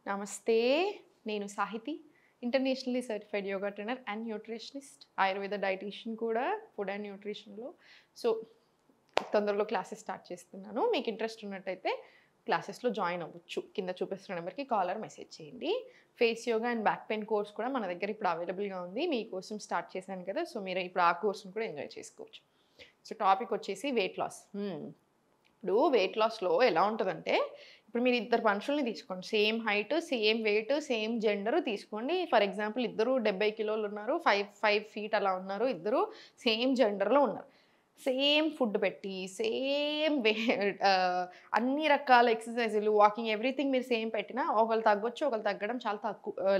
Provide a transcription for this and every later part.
నమస్తే. నేను Sahithi. Internationally certified yoga trainer and nutritionist. Ayurveda dietitian కూడా ఫుడ్ అండ్ న్యూట్రిషన్‌లో. సో, తొందరలో క్లాసెస్ స్టార్ట్ చేస్తున్నాను. మీకు ఇంట్రెస్ట్ ఉన్నట్టయితే క్లాసెస్‌లో జాయిన్ అవ్వచ్చు. కింద చూపిస్తున్న నెంబర్‌కి కాల్ ఆర్ మెసేజ్ చేయండి. Face yoga and back pain course కూడా మన దగ్గర ఇప్పుడు అవైలబుల్‌గా ఉంది. మీకోసం స్టార్ట్ చేశాను కదా! సో, మీరు ఇప్పుడు ఆ కోర్స్‌ని కూడా ఎంజాయ్ చేసుకోవచ్చు. సో, టాపిక్ వచ్చేసి వెయిట్ లాస్. ఇప్పుడు వెయిట్ లాస్‌లో ఎలా ఉంటదంటే, ఇప్పుడు మీరు ఇద్దరు మనుషుల్ని తీసుకోండి. Same height, same wait, same gender తీసుకోండి. ఫర్ ఎగ్జాంపుల్ ఇద్దరు 70 కిలోలు ఉన్నారు. 5 ఫీట్ అలా ఉన్నారు. ఇద్దరు సేమ్ జెండర్‌లో ఉన్నారు. సేమ్ ఫుడ్ పెట్టి, సేమ్ అన్ని రకాల ఎక్సర్‌సైజులు, వాకింగ్ ఎవ్రీథింగ్ మీరు సేమ్ పెట్టినా ఒకళ్ళు తగ్గొచ్చు, ఒకళ్ళు తగ్గడం చాలా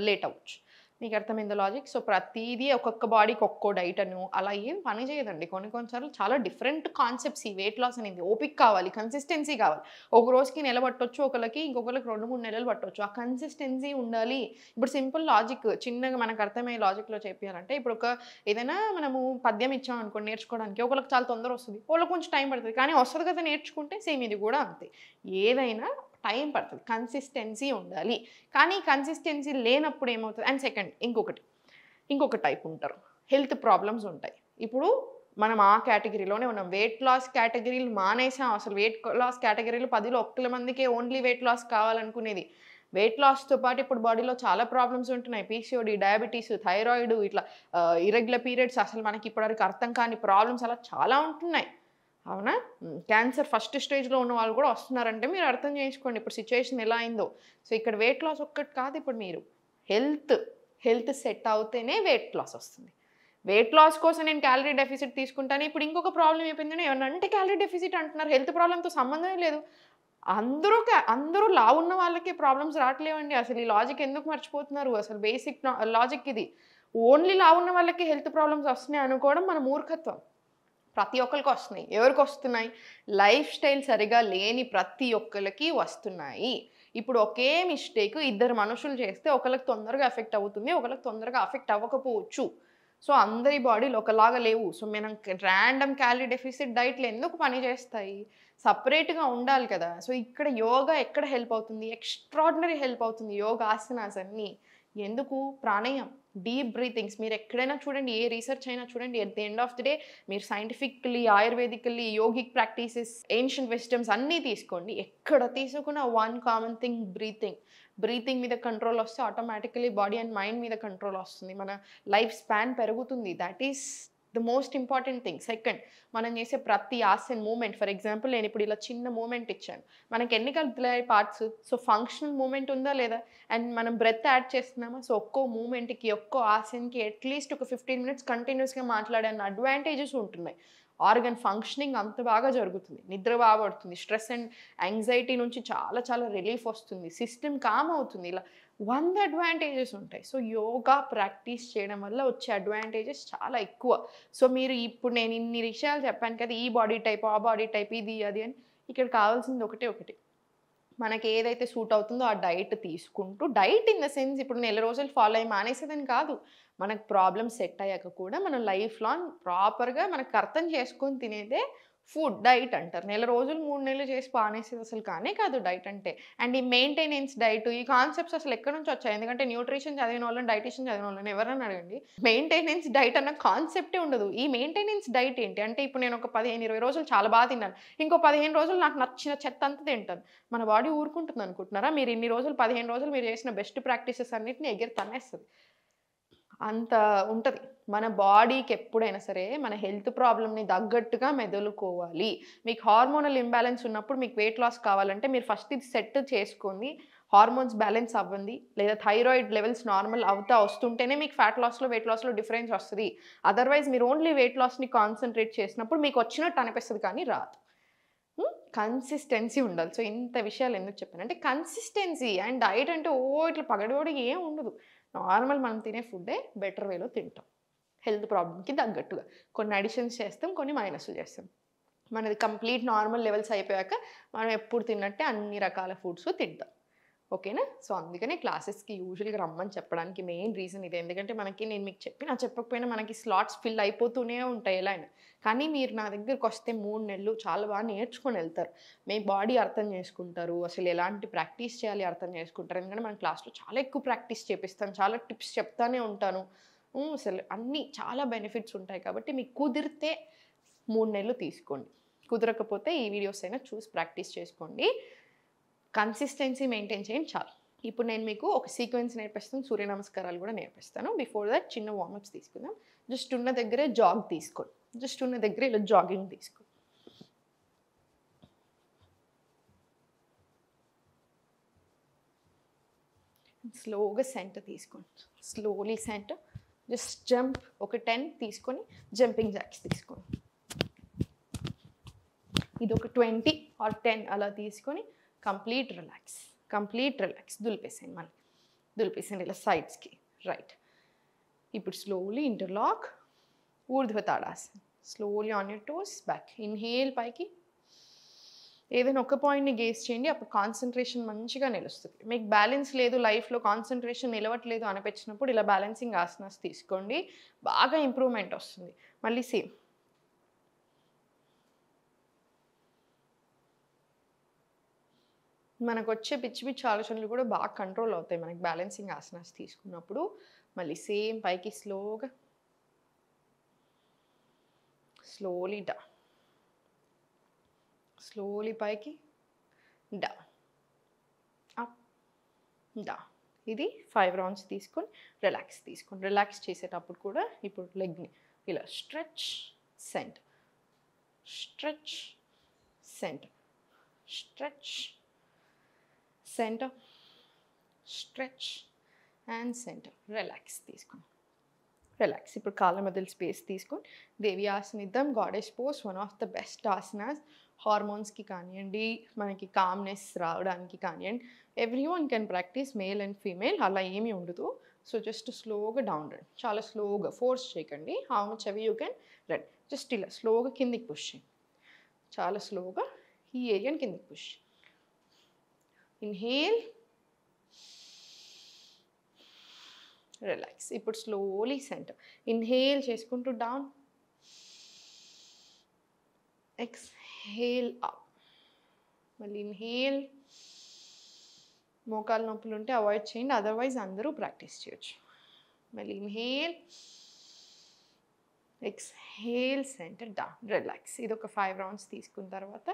లేట్ అవ్వచ్చు. మీకు అర్థమైందా లాజిక్? సో, ప్రతీదీ ఒక్కొక్క బాడీకి ఒక్కో డైట్ అను అలా ఏం పని చేయదండి. కొన్ని కొన్ని సార్లు చాలా డిఫరెంట్ కాన్సెప్ట్స్ ఈ వెయిట్ లాస్ అనేది. ఓపిక కావాలి, కన్సిస్టెన్సీ కావాలి. ఒక రోజుకి నెల పట్టొచ్చు, ఒకళ్ళకి ఇంకొకళ్ళకి 2, 3 నెలలు పట్టొచ్చు. ఆ కన్సిస్టెన్సీ ఉండాలి. ఇప్పుడు సింపుల్ లాజిక్ చిన్నగా మనకు అర్థమయ్యే లాజిక్‌లో చెప్పియాలంటే ఇప్పుడు ఏదైనా మనము పద్యం ఇచ్చామనుకోండి నేర్చుకోవడానికి ఒకళ్ళకి చాలా తొందర వస్తది. ఒకళ్ళకి కొంచెం టైం పడతది. కానీ వస్తది కదా నేర్చుకుంటే సేమ్ ఇది కూడా అంతే. ఏదైనా టైం పడతది. కన్సిస్టెన్సీ ఉండాలి. కానీ కన్సిస్టెన్సీ లేనప్పుడు ఏమవుతది అండ్ సెకండ్ ఇంకొక టైప్ ఉంటారు. హెల్త్ ప్రాబ్లమ్స్ ఉంటాయి. ఇప్పుడు మనం ఆ కేటగిరీలోనే ఉన్నాం. వెయిట్ లాస్ కేటగిరీలు మానేసాం. అసలు వెయిట్ లాస్ కేటగిరీలో 10లో ఒక్కల మందికే ఓన్లీ వెయిట్ లాస్ కావాలనుకునేది. వెయిట్ లాస్‌తో పాటు ఇప్పుడు బాడీలో చాలా ప్రాబ్లమ్స్ ఉంటున్నాయి. పీసీఓడీ, డయాబెటిస్, థైరాయిడ్ ఇట్లా ఇర్రెగ్యులర్ పీరియడ్స్ అసలు మనకి ఇప్పటివరకు అర్థం కాని ప్రాబ్లమ్స్ అలా చాలా ఉంటున్నాయి. అవునా? క్యాన్సర్ ఫస్ట్ స్టేజ్‌లో ఉన్న వాళ్ళు కూడా వస్తున్నారంటే మీరు అర్థం చేసుకోండి ఇప్పుడు సిట్యుయేషన్ ఎలా అయిందో. సో, ఇక్కడ వెయిట్ లాస్ ఒక్కటి కాదు ఇప్పుడు మీరు హెల్త్, హెల్త్ సెట్ అవుతేనే వెయిట్ లాస్ వస్తుంది. వెయిట్ లాస్ కోసం నేను క్యాలరీ డెఫిసిట్ తీసుకుంటాను. ఇప్పుడు ఇంకొక ప్రాబ్లమ్ అయిపోయిందని ఏమన్నా అంటే క్యాలరీ డెఫిసిట్ అంటున్నారు. హెల్త్ ప్రాబ్లమ్‌తో సంబంధమే లేదు. అందరూ లావున్న వాళ్ళకి ప్రాబ్లమ్స్ రావట్లేవండి. అసలు ఈ లాజిక్ ఎందుకు మర్చిపోతున్నారు? అసలు బేసిక్ లాజిక్ ఇది. ఓన్లీ లావున్న వాళ్ళకి హెల్త్ ప్రాబ్లమ్స్ వస్తున్నాయి అనుకోవడం మన మూర్ఖత్వం. ప్రతి ఒక్కళ్ళకి వస్తున్నాయి. ఎవరికొస్తున్నాయి? లైఫ్ స్టైల్ సరిగా లేని ప్రతి ఒక్కళ్ళకి వస్తున్నాయి. ఇప్పుడు ఒకే మిస్టేక్ ఇద్దరు మనుషులు చేస్తే ఒకళ్ళకి తొందరగా ఎఫెక్ట్ అవుతుంది. ఒకళ్ళకి తొందరగా ఎఫెక్ట్ అవ్వకపోవచ్చు. సో, అందరి బాడీలు ఒకలాగా లేవు. సో, మనం రాండమ్ క్యాలరీ డెఫిసిట్ డైట్‌లు ఎందుకు పని చేస్తాయి? సెపరేట్‌గా ఉండాలి కదా! సో, ఇక్కడ యోగా ఎక్కడ హెల్ప్ అవుతుంది? ఎక్స్ట్రార్డినరీ హెల్ప్ అవుతుంది యోగాసనాస్ అన్నీ. ఎందుకు? ప్రాణాయామం, డీప్ బ్రీతింగ్స్ మీరెక్కడైనా చూడండి, ఏ రీసెర్చ్ అయినా చూడండి. At the end of the day మీరు సైంటిఫికల్లీ, ఆయుర్వేదికల్లీ, యోగిక్ ప్రాక్టీసెస్, ఏన్షియంట్ విస్డమ్స్ అన్నీ తీసుకోండి. ఎక్కడ తీసుకున్న one common thing breathing. Breathing మీద కంట్రోల్ వస్తే ఆటోమేటికల్లీ బాడీ అండ్ మైండ్ మీద కంట్రోల్ వస్తుంది. మన లైఫ్ స్పాన్ పెరుగుతుంది. That is the most important thing. Second మనం చేసే ప్రతి ఆసన్ మూవ్‌మెంట్ ఫర్ ఎగ్జాంపుల్ నేనిప్పుడు ఇలా చిన్న మూవ్‌మెంట్ ఇచ్చాను. మనకి ఎన్ని కలుపుతాయి పార్ట్స్? సో, ఫంక్షనల్ మూవ్‌మెంట్ ఉందా లేదా? అండ్ మనం బ్రెత్ యాడ్ చేస్తున్నామా? సో, ఒక్కో మూవ్‌మెంట్‌కి, ఒక్కో ఆసన్‌కి అట్‌లీస్ట్ ఒక 15 మినిట్స్ కంటిన్యూయస్‌గా మాట్లాడన్న అడ్వాంటేజెస్ ఉంటున్నాయి. ఆర్గన్ ఫంక్షనింగ్ అంత బాగా జరుగుతుంది. నిద్ర బాగా పడుతుంది. స్ట్రెస్ అండ్ యాంగ్జైటీ నుంచి చాలా చాలా రిలీఫ్ వస్తుంది. సిస్టమ్ కామ్ అవుతుంది. ఇలా 100 అడ్వాంటేజెస్ ఉంటాయి. సో, యోగా ప్రాక్టీస్ చేయడం వల్ల వచ్చే అడ్వాంటేజెస్ చాలా ఎక్కువ. సో, మీరు ఇప్పుడు నేను ఇన్ని విషయాలు చెప్పాను కదా! ఈ బాడీ టైప్, ఆ బాడీ టైప్, ఇది, అది అని. ఇక్కడ కావాల్సింది ఒకటే ఒకటి. మనకి ఏదైతే సూట్ అవుతుందో ఆ డైట్ తీసుకుంటూ డైట్ ఇన్ ద సెన్స్ ఇప్పుడు నెల రోజులు ఫాలో అయ్యి మానేసేదని కాదు. మనకు ప్రాబ్లమ్ సెట్ అయ్యాక కూడా మనం లైఫ్ లాంగ్ ప్రాపర్‌గా మనకు అర్థం చేసుకొని తినేదే ఫుడ్ డైట్ అంటారు. నెల రోజులు, 3 నెలలు చేసి మానేసేది అసలు కానే కాదు డైట్ అంటే. అండ్ ఈ మెయింటెనెన్స్ డైట్ ఈ కాన్సెప్ట్స్ అసలు ఎక్కడి నుంచి వచ్చాయి? ఎందుకంటే న్యూట్రిషన్ చదివినోళ్ళని, డైటీషియన్ చదివినోళ్ళని ఎవరైనా అడగండి. మెయింటెనెన్స్ డైట్ అన్న కాన్సెప్టే ఉండదు. ఈ మెయింటెనెన్స్ డైట్ ఏంటి? అంటే ఇప్పుడు నేను ఒక 15, 20 రోజులు చాలా తిన్నాను. ఇంకో 15 రోజులు నాకు నచ్చిన చెత్తంతా తింటాను. మన బాడీ ఊరుకుంటుందనుకుంటున్నారా? మీరు ఇన్ని రోజులు 15 రోజులు మీరు చేసిన బెస్ట్ ప్రాక్టీసెస్ అన్నిటిని ఎగిరి తన్నేస్తది. అంత ఉంటది. మన బాడీకి ఎప్పుడైనా సరే మన హెల్త్ ప్రాబ్లమ్‌ని తగ్గట్టుగా మెదులుకోవాలి. మీకు హార్మోనల్ ఇంబాలెన్స్ ఉన్నప్పుడు మీకు వెయిట్ లాస్ కావాలంటే మీరు ఫస్ట్ ఇది సెట్ చేసుకొని హార్మోన్స్ బ్యాలెన్స్ అవ్వండి. లేదా థైరాయిడ్ లెవెల్స్ నార్మల్ అవుతా వస్తుంటేనే మీకు ఫ్యాట్ లాస్‌లో, వెయిట్ లాస్‌లో డిఫరెన్స్ వస్తది. అదర్‌వైజ్ మీరు ఓన్లీ వెయిట్ లాస్‌ని కాన్సంట్రేట్ చేసినప్పుడు మీకు వచ్చినట్టు అనిపిస్తది కానీ రాదు. కన్సిస్టెన్సీ ఉండాలి. సో, ఇంత విషయాలు ఎందుకు చెప్పానంటే కన్సిస్టెన్సీ అండ్ డైట్ అంటే ఇట్లా పగడబడి ఏం ఉండదు. నార్మల్ మనం తినే ఫుడ్డే బెటర్ వేలో తింటాం. హెల్త్ ప్రాబ్లమ్‌కి తగ్గట్టుగా. కొన్ని అడిషన్స్ చేస్తాం, కొన్ని మైనస్‌లు చేస్తాం. మనది కంప్లీట్ నార్మల్ లెవెల్స్ అయిపోయాక మనం ఎప్పుడు తిన్నట్టే అన్ని రకాల ఫుడ్స్ తింటాం. ఓకేనా? సో అందుకనే క్లాసెస్కి యూజువల్గా రమ్మని చెప్పడానికి మెయిన్ రీజన్ ఇదే. ఎందుకంటే నేను మీకు చెప్పకపోయినా మనకి స్లాట్స్ ఫిల్ అయిపోతూనే ఉంటాయి ఎలా అయినా. కానీ మీరు నా దగ్గరికి వస్తే 3 నెలలు చాలా బాగా నేర్చుకొని వెళ్తారు. మీ బాడీ అర్థం చేసుకుంటారు, అసలు ఎలాంటి ప్రాక్టీస్ చేయాలి అర్థం చేసుకుంటారు. ఎందుకంటే మన క్లాస్లో చాలా ఎక్కువ ప్రాక్టీస్ చేపిస్తాను, చాలా టిప్స్ చెప్తానే ఉంటాను. అసలు అన్నీ చాలా బెనిఫిట్స్ ఉంటాయి. కాబట్టి మీకు కుదిరితే 3 నెలలు తీసుకోండి, కుదరకపోతే ఈ వీడియోస్ అయినా చూసి ప్రాక్టీస్ చేసుకోండి. కన్సిస్టెన్సీ మెయింటైన్ చేయండి చాలు. ఇప్పుడు నేను మీకు ఒక సీక్వెన్స్ నేర్పిస్తాను, సూర్య నమస్కారాలు కూడా నేర్పిస్తాను. బిఫోర్ దట్ చిన్న వార్మప్స్ తీసుకుందాం. జస్ట్ ఉన్న దగ్గరే జాగ్ తీసుకోండి, జస్ట్ ఉన్న దగ్గర ఇలా జాగింగ్ తీసుకోండి. స్లోగా సెంటర్ తీసుకోండి, స్లోలీ సెంటర్. జస్ట్ జంప్ ఒక 10 తీసుకొని జంపింగ్ జాక్స్ తీసుకోండి. ఇది ఒక 20 ఆర్ 10 అలా తీసుకొని కంప్లీట్ రిలాక్స్ దులిపేసేయండి. మళ్ళీ దులిపేసేయండి ఇలా సైడ్స్కి. రైట్. ఇప్పుడు slowly interlock, Urdhva Tadasan. Slowly on your toes back. Inhale పైకి. ఏదైనా ఒక పాయింట్ని గేస్ చేయండి, అప్పుడు కాన్సన్ట్రేషన్ మంచిగా నిలుస్తుంది. మీకు బ్యాలెన్స్ లేదు, లైఫ్లో కాన్సన్ట్రేషన్ నిలవట్లేదు అనిపించినప్పుడు ఇలా బ్యాలెన్సింగ్ ఆసనాస్ తీసుకోండి, బాగా ఇంప్రూవ్మెంట్ వస్తుంది. మళ్ళీ సేమ్. మనకు వచ్చే పిచ్చి పిచ్చి ఆలోచనలు కూడా బాగా కంట్రోల్ అవుతాయి మనకి బ్యాలెన్సింగ్ ఆసనాస్ తీసుకున్నప్పుడు. మళ్ళీ సేమ్ పైకి స్లోగా, స్లోలీ డౌన్, స్లోలీ పైకి, డౌన్, అప్, డౌన్. ఇది 5 రౌండ్స్ తీసుకొని రిలాక్స్ తీసుకోండి. రిలాక్స్ చేసేటప్పుడు కూడా ఇప్పుడు లెగ్ని ఇలా stretch center, stretch center, stretch center, stretch and center. Relax తీసుకోండి. రిలాక్స్. ఇప్పుడు కాళ్ళ మధ్యలో స్పేస్ తీసుకొని దేవి ఆసన ఇద్దాం. Goddess pose, one of the best asanas. హార్మోన్స్కి కానివ్వండి, మనకి కామ్నెస్ రావడానికి కానివ్వండి, every one can practice, male and female, అలా ఏమీ ఉండదు. సో జస్ట్ స్లోగా డౌన్ రండి, చాలా స్లోగా, ఫోర్స్ చేయకండి. How much ever you can రండి. జస్ట్ ఇలా స్లోగా కిందికి పుష్ చేయండి, చాలా స్లోగా ఈ ఏరియాని కిందికి పుష్. Inhale, relax. ఇప్పుడు స్లోలీ సెంటర్. ఇన్హేల్ చేసుకుంటూ డౌన్, ఎక్స్హేల్ అప్. మళ్ళీ ఇన్హేల్. మోకాలు నొప్పులు ఉంటే అవాయిడ్ చేయండి, అదర్వైజ్ అందరూ ప్రాక్టీస్ చేయొచ్చు. మళ్ళీ inhale, exhale, centre, down, relax. ఇది ఒక 5 రౌండ్స్ తీసుకున్న తర్వాత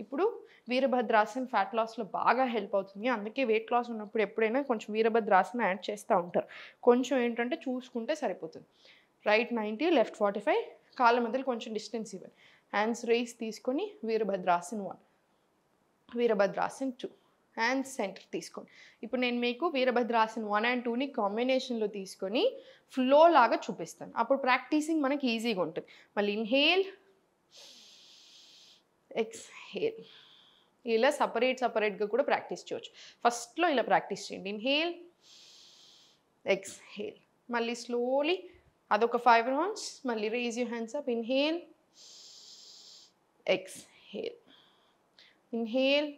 ఇప్పుడు వీరభద్రాసన్ ఫ్యాట్ లాస్లో బాగా హెల్ప్ అవుతుంది. అందుకే వెయిట్ లాస్ ఉన్నప్పుడు ఎప్పుడైనా కొంచెం వీరభద్రాసన్ యాడ్ చేస్తూ ఉంటారు. కొంచెం ఏంటంటే చూసుకుంటే సరిపోతుంది. రైట్ 90, లెఫ్ట్ 45, కాళ్ళ మధ్యలో కొంచెం డిస్టెన్స్ ఇవ్వండి. హ్యాండ్స్ రైస్ తీసుకొని వీరభద్రాసన్ 1, వీరభద్రాసన్ 2, హ్యాండ్స్ సెంటర్ తీసుకోండి. ఇప్పుడు నేను మీకు వీరభద్రాసన్ 1 and 2ని కాంబినేషన్లో తీసుకొని ఫ్లో లాగా చూపిస్తాను. అప్పుడు ప్రాక్టీసింగ్ మనకి ఈజీగా ఉంటుంది. మళ్ళీ ఇన్హేల్, ఎక్స్హేల్. ఇలా సపరేట్గా కూడా ప్రాక్టీస్ చేయవచ్చు. ఫస్ట్లో ఇలా ప్రాక్టీస్ చేయండి. Inhale, exhale. మళ్ళీ స్లోలీ అదొక 5 రౌండ్స్. మళ్ళీ raise your hands up. Inhale, exhale, inhale,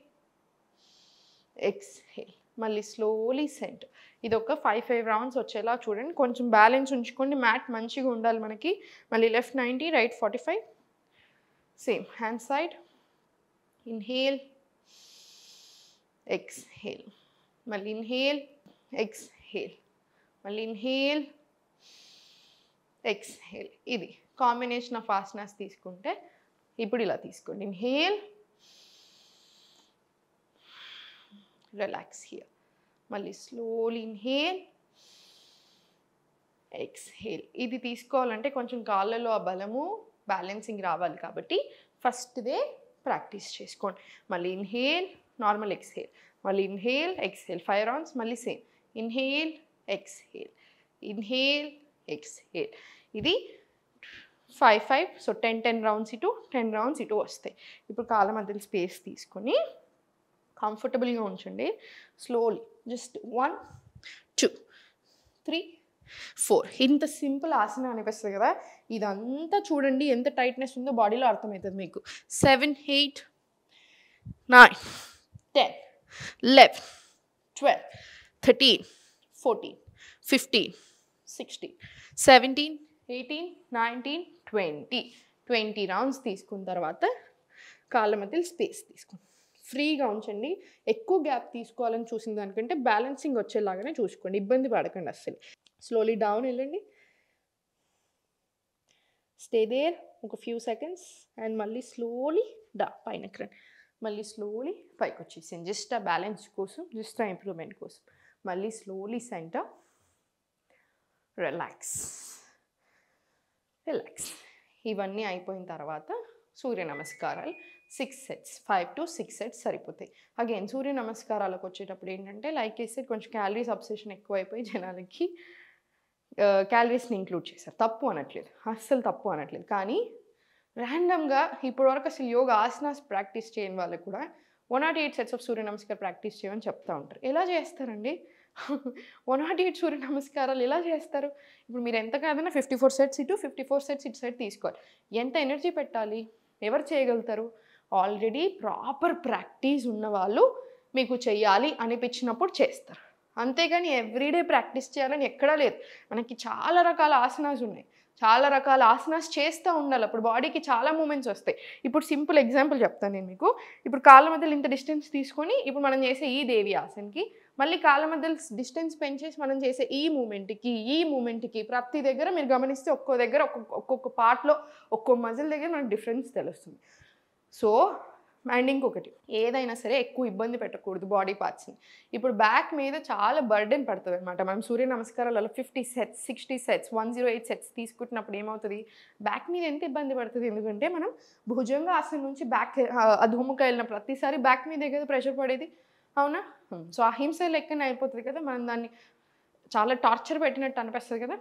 exhale. మళ్ళీ స్లోలీ సెంటర్. ఇది ఒక 5 రౌండ్స్ వచ్చేలా చూడండి. కొంచెం బ్యాలెన్స్ ఉంచుకోండి, మ్యాట్ మంచిగా ఉండాలి మనకి. మళ్ళీ left 90, right 45, same hand side. Inhale, exhale. మళ్ళీ ఇన్హేల్, ఎక్స్హేల్. మళ్ళీ ఇన్హేల్, ఎక్స్హేల్. ఇది కాంబినేషన్ ఆఫ్ ఆసనాస్ తీసుకుంటే ఇప్పుడు ఇలా తీసుకోండి. Inhale, relax here. మళ్ళీ స్లోలీ ఇన్హేల్, ఎక్స్హేల్. ఇది తీసుకోవాలంటే కొంచెం కాళ్ళలో ఆ బలము బ్యాలెన్సింగ్ రావాలి కాబట్టి ఫస్ట్దే ప్రాక్టీస్ చేసుకోండి. మళ్ళీ ఇన్హేల్, నార్మల్ ఎక్స్హేల్. మళ్ళీ ఇన్హేల్, ఎక్స్హేల్. 5 రౌండ్స్. మళ్ళీ same inhale, exhale, inhale, exhale. ఇది 5. సో 10 రౌండ్స్ ఇటు, 10 రౌండ్స్ ఇటు వస్తాయి. ఇప్పుడు కాళ్ళ మధ్యలో స్పేస్ తీసుకొని కంఫర్టబుల్గా ఉంచండి. Slowly just 1, 2, 3, 4. ఇంత సింపుల్ ఆసన అనిపిస్తుంది కదా, ఇదంతా చూడండి ఎంత టైట్నెస్ ఉందో బాడీలో అర్థమవుతుంది మీకు. 7, 8, 9, 10, 11, 12, 13, 14, 15, 16, 17, 18, 19, 20. 20 రౌండ్స్ తీసుకున్న తర్వాత కాళ్ళ మధ్యలో స్పేస్ తీసుకోండి. ఫ్రీగా ఉంచండి. ఎక్కువ గ్యాప్ తీసుకోవాలని చూసిన దానికంటే బ్యాలెన్సింగ్ వచ్చేలాగానే చూసుకోండి. ఇబ్బంది పడకండి అస్సలు. స్లోలీ డౌన్ వెళ్ళండి. స్టే దేర్ ఒక ఫ్యూ సెకండ్స్ అండ్ మళ్ళీ స్లోలీ పైనకి రండి. మళ్ళీ స్లోలీ పైకి వచ్చేసాను. జస్ట్ ఆ బ్యాలెన్స్ కోసం, జస్ట్ ఆ ఇంప్రూవ్మెంట్ కోసం. మళ్ళీ స్లోలీ సెంటర్. రిలాక్స్. ఇవన్నీ అయిపోయిన తర్వాత సూర్య నమస్కారాలు 6 సెట్స్, 5 to 6 సెట్స్ సరిపోతాయి. అగైన్ సూర్య నమస్కారాలకు వచ్చేటప్పుడు ఏంటంటే లైక్ వేస్తే కొంచెం క్యాలరీస్ అబ్సెషన్ ఎక్కువైపోయి జనాలకి క్యాలరీస్ని ఇంక్లూడ్ చేశారు. తప్పు అనట్లేదు, అస్సలు తప్పు అనట్లేదు. కానీ ర్యాండమ్గా ఇప్పటివరకు అసలు యోగా ఆసనాస్ ప్రాక్టీస్ చేయని వాళ్ళకి కూడా 108 సెట్స్ ఆఫ్ సూర్య నమస్కారం ప్రాక్టీస్ చేయమని చెప్తూ ఉంటారు. ఎలా చేస్తారండి? 108 సూర్య నమస్కారాలు ఎలా చేస్తారు? ఇప్పుడు మీరు ఎంత కాదన్నా 54 సెట్స్ ఇటు, 54 సెట్స్ ఇటు సైడ్ తీసుకోవాలి. ఎంత ఎనర్జీ పెట్టాలి? ఎవరు చేయగలుగుతారు? ఆల్రెడీ ప్రాపర్ ప్రాక్టీస్ ఉన్న వాళ్ళు మీకు చెయ్యాలి అనిపించినప్పుడు చేస్తారు. అంతేగాని ఎవ్రీడే ప్రాక్టీస్ చేయాలని ఎక్కడా లేదు. మనకి చాలా రకాల ఆసనాస్ ఉన్నాయి. చాలా రకాల ఆసనాస్ చేస్తూ ఉండాలి. అప్పుడు బాడీకి చాలా మూమెంట్స్ వస్తాయి. ఇప్పుడు సింపుల్ ఎగ్జాంపుల్ చెప్తాను నేను మీకు. ఇప్పుడు కాళ్ళ మధ్యలో ఇంత డిస్టెన్స్ తీసుకొని ఇప్పుడు మనం చేసే ఈ దేవి ఆసనకి మళ్ళీ కాళ్ళ మధ్యలో డిస్టెన్స్ పెంచేసి మనం చేసే ఈ మూమెంట్కి ప్రతి దగ్గర మీరు గమనిస్తే ఒక్కో దగ్గర ఒక్కొక్క పార్ట్లో ఒక్కో మజిల్ దగ్గర మనకు డిఫరెన్స్ తెలుస్తుంది. సో అండ్ ఇంకొకటి, ఏదైనా సరే ఎక్కువ ఇబ్బంది పెట్టకూడదు బాడీ పార్ట్స్ని. ఇప్పుడు బ్యాక్ మీద చాలా బర్డెన్ పడుతుంది అనమాట. మనం సూర్య నమస్కారాలలో 50 సెట్స్, 60 సెట్స్, 108 సెట్స్ తీసుకుంటున్నప్పుడు ఏమవుతుంది? బ్యాక్ మీద ఎంత ఇబ్బంది పడుతుంది? ఎందుకంటే మనం భుజంగా ఆసనం నుంచి బ్యాక్ అధోముఖ వెళ్ళిన ప్రతిసారి బ్యాక్ మీదే కదా ప్రెషర్ పడేది, అవునా? సో ఆ హింస లెక్కనే అయిపోతుంది కదా. మనం దాన్ని చాలా టార్చర్ పెట్టినట్టు అనిపిస్తుంది కదా.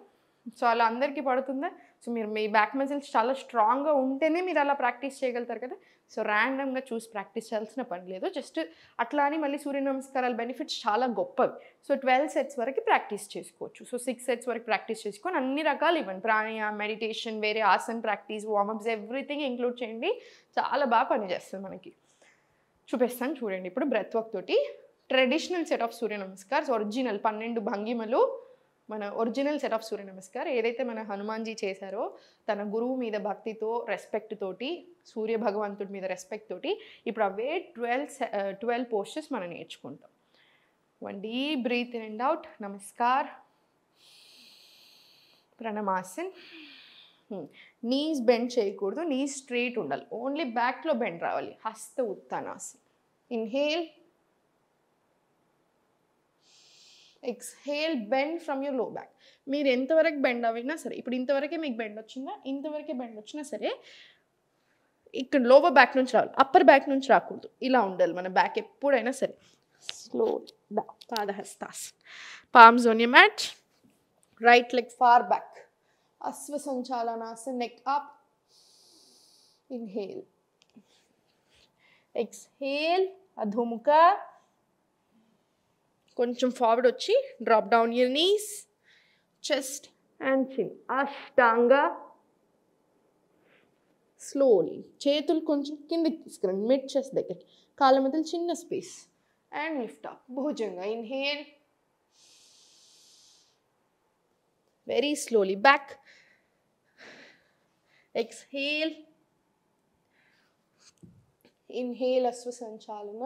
సో అలా అందరికీ పడుతుందా? సో మీరు మీ బ్యాక్ మజిల్స్ చాలా స్ట్రాంగ్గా ఉంటేనే మీరు అలా ప్రాక్టీస్ చేయగలుగుతారు కదా. సో ర్యాండమ్గా చూసి ప్రాక్టీస్ చేయాల్సిన పని లేదు. జస్ట్ అట్లా అని మళ్ళీ సూర్య నమస్కారాల బెనిఫిట్స్ చాలా గొప్పవి. సో 12 సెట్స్ వరకు ప్రాక్టీస్ చేసుకోవచ్చు. సో 6 సెట్స్ వరకు ప్రాక్టీస్ చేసుకొని అన్ని రకాలు ఇవ్వండి. ప్రాణాయామ, మెడిటేషన్, వేరే asan practice, warmups, everything include చేయండి. చాలా బాగా పనిచేస్తుంది మనకి. చూపిస్తాను చూడండి. ఇప్పుడు బ్రెత్ వర్క్ తోటి traditional set of Surya namaskars, original 12 భంగిమలు, మన original set of Surya Namaskar ఏదైతే మన హనుమాన్జీ చేశారో తన గురువు మీద భక్తితో, రెస్పెక్ట్ తోటి, సూర్య భగవంతుడి మీద రెస్పెక్ట్ తోటి ఇప్పుడు అవే 12 పోస్టర్స్ మనం నేర్చుకుంటాం. 1 deep breath in and out. Namaskar. Pranamasan. Knees bend చేయకూడదు, నీస్ స్ట్రైట్ ఉండాలి. ఓన్లీ బ్యాక్లో బెండ్ రావాలి. Hasta Uttanasan. Inhale. Exhale, bend from your low back. మీరు ఎంతవరకు బెండ్ అవినా సరే, ఇప్పుడు ఇంతవరకే మీకు బెండ్ వచ్చిందా, ఇంతవరకే బెండ్ వచ్చినా సరే ఇక్కడ లోవర్ బ్యాక్ నుంచి రావాలి, అప్పర్ బ్యాక్ నుంచి రాకూడదు. ఇలా ఉండాలి మన బ్యాక్ ఎప్పుడైనా సరే. Slow down. Padahastasan. Palms on your mat. Right leg far back. Ashwa Sanchalanasan. Neck up. Inhale. Exhale. Adhomukha. కొంచెం ఫార్వర్డ్ వచ్చి drop down your knees, chest and chin. Ashtanga. Slowly చేతులు కొంచెం కిందికి తీసుకురండి, మిడ్ చెస్ట్ దగ్గరికి. కాళ్ళ మధ్యలో చిన్న space and lift up. Bhujanga. Inhale. Very slowly back. Exhale. Inhale. Ashwa Sanchalana.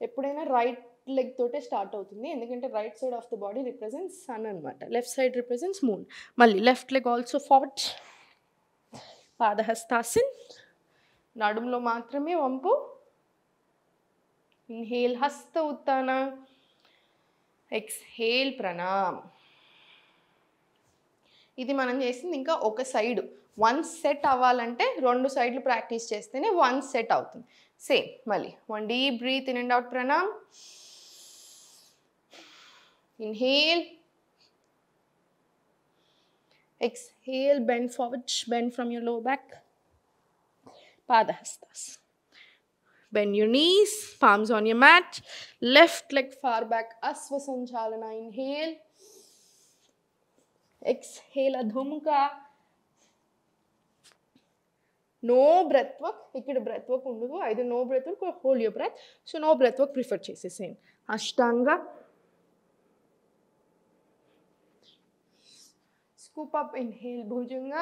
ఎప్పుడైనా రైట్ లెగ్ తోటే స్టార్ట్ అవుతుంది, ఎందుకంటే right side of the body represents sun అనమాట, లెఫ్ట్ సైడ్ రిప్రజెంట్స్ మూన్. మళ్ళీ left leg also forward. Padahastasan. నడుములో మాత్రమే వంపు. ఇన్హేల్ హస్త ఉత్తాన. ఎక్స్హేల్ ప్రణామ్. ఇది మనం చేసింది ఇంకా ఒక సైడ్. 1 సెట్ అవ్వాలంటే 2 సైడ్లు ప్రాక్టీస్ చేస్తేనే 1 సెట్ అవుతుంది. సేమ్ మళ్ళీ 1 deep breath in and out pranam. Inhale. Exhale, bend forward, bend from your lower back. Padahastas. Bend your knees, palms on your mat. Left leg far back, Asva Sanchalana. Inhale. Exhale, Adhomukha. No breath work, ఇక్కడ breath work ఉండదు, ఐదు no breath work, hold your breath. So no breath work prefer చేసేసేయండి. Ashtanga, scoop up, inhale bhujanga,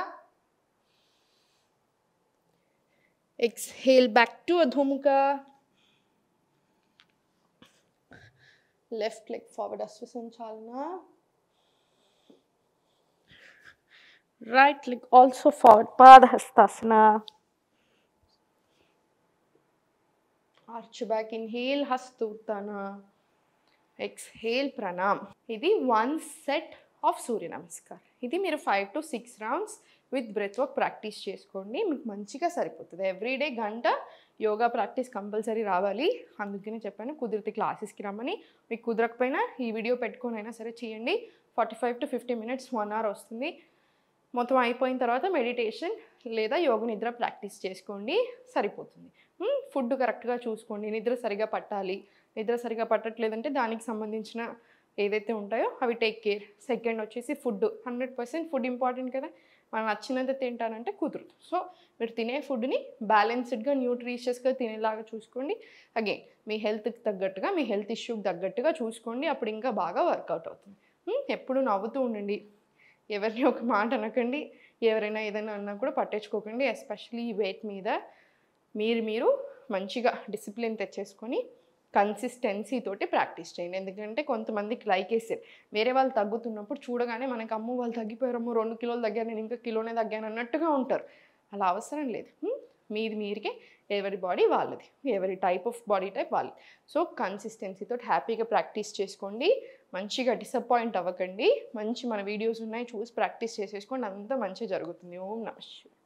exhale back to Adho Mukha, left leg forward Asvasanchalana, right leg also forward Padahastasana, arch back, inhale Hasta Uttana, exhale Pranam. Idi one set of Surya Namaskar. ఇది మీరు 5 to 6 rounds with breath work practice చేసుకోండి, మీకు మంచిగా సరిపోతుంది. Everyday గంట yoga practice compulsory రావాలి. అందుకనే చెప్పాను కుదిరితే క్లాసెస్కి రమ్మని. మీకు కుదరకపోయినా ఈ వీడియో పెట్టుకొని అయినా సరే చేయండి. 45 to 50 minutes 1 hour వస్తుంది. మొత్తం అయిపోయిన తర్వాత మెడిటేషన్ లేదా యోగ నిద్ర ప్రాక్టీస్ చేసుకోండి, సరిపోతుంది. ఫుడ్ కరెక్ట్గా చూసుకోండి, నిద్ర సరిగా పట్టాలి. నిద్ర సరిగా పట్టట్లేదంటే దానికి సంబంధించిన ఏదైతే ఉంటాయో అవి టేక్ కేర్. సెకండ్ వచ్చేసి ఫుడ్, 100% ఫుడ్ ఇంపార్టెంట్ కదా. మనం నచ్చినంత తింటానంటే కుదరదు. సో మీరు తినే ఫుడ్ని బ్యాలెన్స్డ్గా న్యూట్రిషియస్గా తినేలాగా చూసుకోండి. అగైన్ మీ హెల్త్కి తగ్గట్టుగా, మీ హెల్త్ ఇష్యూకి తగ్గట్టుగా చూసుకోండి, అప్పుడు ఇంకా బాగా వర్కౌట్ అవుతుంది. ఎప్పుడు నవ్వుతూ ఉండండి, ఎవరిని ఒక మాట అనకండి, ఎవరైనా ఏదైనా అన్నా కూడా పట్టించుకోకండి. ఎస్పెషలీ ఈ వెయిట్ మీద మీరు మంచిగా డిసిప్లిన్ తెచ్చేసుకొని కన్సిస్టెన్సీ తోటి ప్రాక్టీస్ చేయండి. ఎందుకంటే కొంతమందికి లైక్ వేసారు, వేరే వాళ్ళు తగ్గుతున్నప్పుడు చూడగానే మనకు అమ్మ వాళ్ళు తగ్గిపోయారమ్మో 2 కిలోలు తగ్గాను, నేను ఇంకా కిలోనే తగ్గాను అన్నట్టుగా ఉంటారు. అలా అవసరం లేదు. మీరికే ఎవరి బాడీ వాళ్ళది, ఎవరి టైప్ ఆఫ్ బాడీ టైప్ వాళ్ళది. సో కన్సిస్టెన్సీతో హ్యాపీగా ప్రాక్టీస్ చేసుకోండి, మంచిగా డిసప్పాయింట్ అవ్వకండి. మన వీడియోస్ ఉన్నాయి చూసి ప్రాక్టీస్ చేసేసుకోండి, అంతా మంచిగా జరుగుతుంది. ఓం నమః శివాయ.